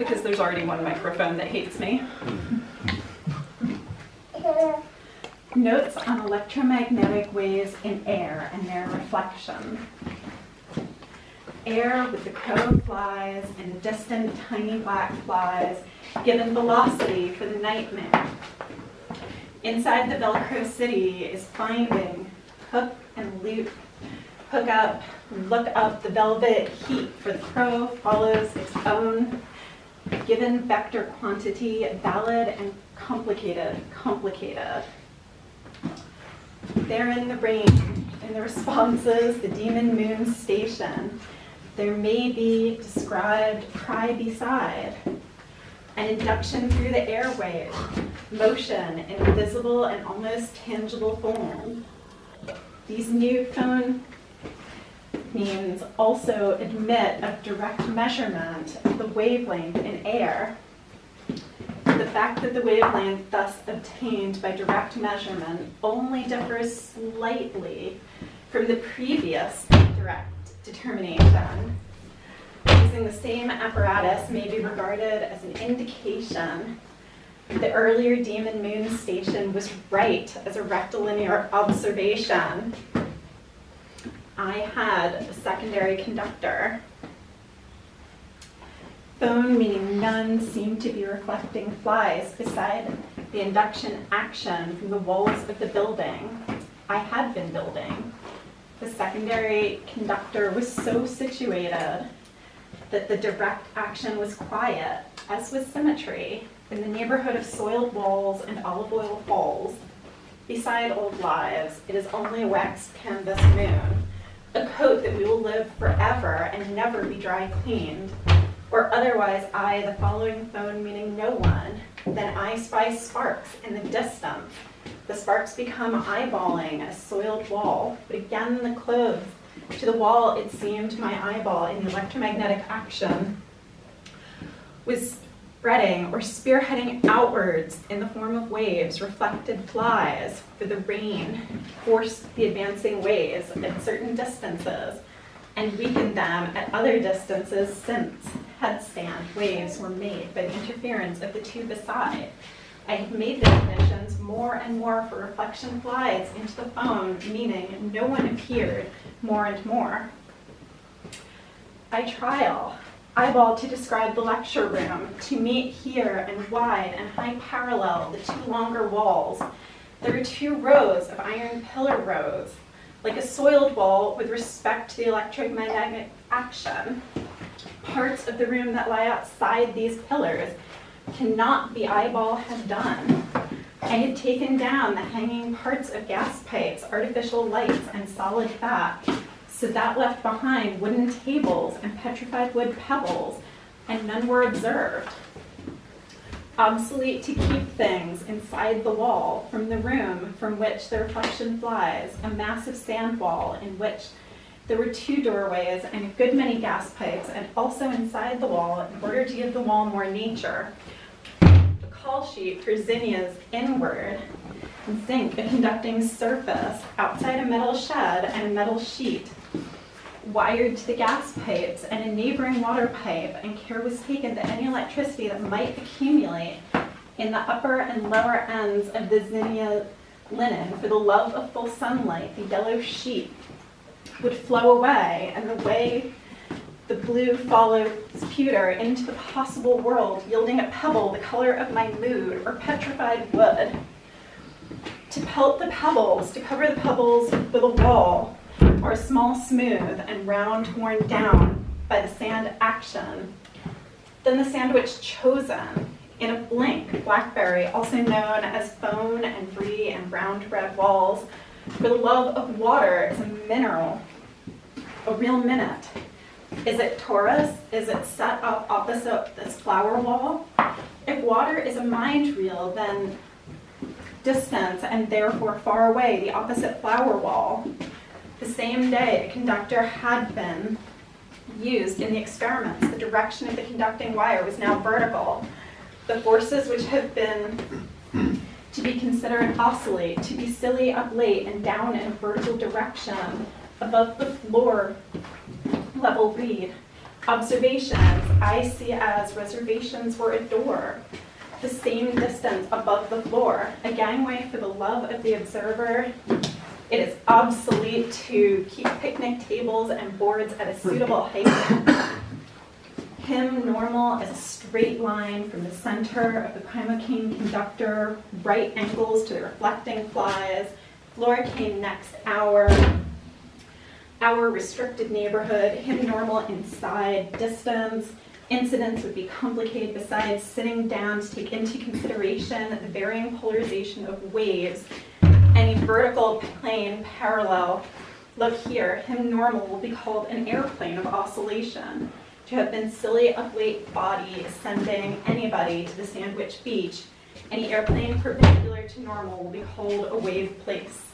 because there's already one microphone that hates me. Notes on electromagnetic waves in air and their reflection. Air with the crow flies and distant tiny black flies, given velocity for the nightmare. Inside the Velcro city is finding, hook and loop, hook up, look up the velvet heat, for the crow follows its own given vector quantity, valid and complicated. There in the rain, in the responses, the demon moon station, there may be described cry beside, an induction through the airwaves, motion in invisible and almost tangible form. These new phone means also admit of direct measurement of the wavelength in air. The fact that the wavelength thus obtained by direct measurement only differs slightly from the previous direct determination. Using the same apparatus may be regarded as an indication that the earlier demon moon station was right as a rectilinear observation. I had a secondary conductor. Phone meaning none seemed to be reflecting flies beside the induction action from the walls of the building I had been building. The secondary conductor was so situated that the direct action was quiet, as was symmetry, in the neighborhood of soiled walls and olive oil falls. Beside old lives, it is only a waxed canvas moon, a coat that we will live forever and never be dry cleaned. Or otherwise I, the following phone meaning no one, then I spy sparks in the distance. The sparks become eyeballing a soiled wall, but again the clothes to the wall it seemed my eyeball in the electromagnetic action was spreading or spearheading outwards in the form of waves, reflected flies, for the rain forced the advancing waves at certain distances and weakened them at other distances since headstand waves were made by the interference of the two beside. I had made the conditions more and more for reflection flies into the phone, meaning no one appeared more and more. I trial, eyeball to describe the lecture room, to meet here and wide and high parallel the two longer walls. There were two rows of iron pillar rows, like a soiled wall with respect to the electromagnetic action. Parts of the room that lie outside these pillars cannot the eyeball have done. I had taken down the hanging parts of gas pipes, artificial lights, and solid fat, so that left behind wooden tables and petrified wood pebbles, and none were observed. Obsolete to keep things inside the wall from the room from which the reflection flies, a massive sand wall in which there were two doorways and a good many gas pipes, and also inside the wall, in order to give the wall more nature, the call sheet for zinnias inward, zinc, a conducting surface, outside a metal shed and a metal sheet, wired to the gas pipes and a neighboring water pipe, and care was taken that any electricity that might accumulate in the upper and lower ends of the zinnia linen, for the love of full sunlight, the yellow sheet would flow away, and the way the blue follows pewter into the possible world, yielding a pebble the color of my mood, or petrified wood. To pelt the pebbles, to cover the pebbles with a wall, or a small smooth and round worn down by the sand action. Then the sandwich chosen in a blink, blackberry, also known as phone and brie and round red walls. For the love of water is a mineral, a real minute. Is it torus? Is it set up opposite this flower wall? If water is a mind reel, then distance and therefore far away, the opposite flower wall. The same day the conductor had been used in the experiments, the direction of the conducting wire was now vertical. The forces which have been to be considered oscillate, to be silly up late and down in a vertical direction above the floor level read. Observations I see as reservations or a door, the same distance above the floor, a gangway for the love of the observer. It is obsolete to keep picnic tables and boards at a suitable height. Him normal as a straight line from the center of the primocaine conductor, right angles to the reflecting flies, fluorocane next hour restricted neighborhood, him normal inside, distance. Incidents would be complicated besides sitting down to take into consideration the varying polarization of waves. Any vertical plane parallel. Look here, him normal will be called an airplane of oscillation. To have been silly of late body sending anybody to the Sandwich Beach. Any airplane perpendicular to normal will be called a wave place.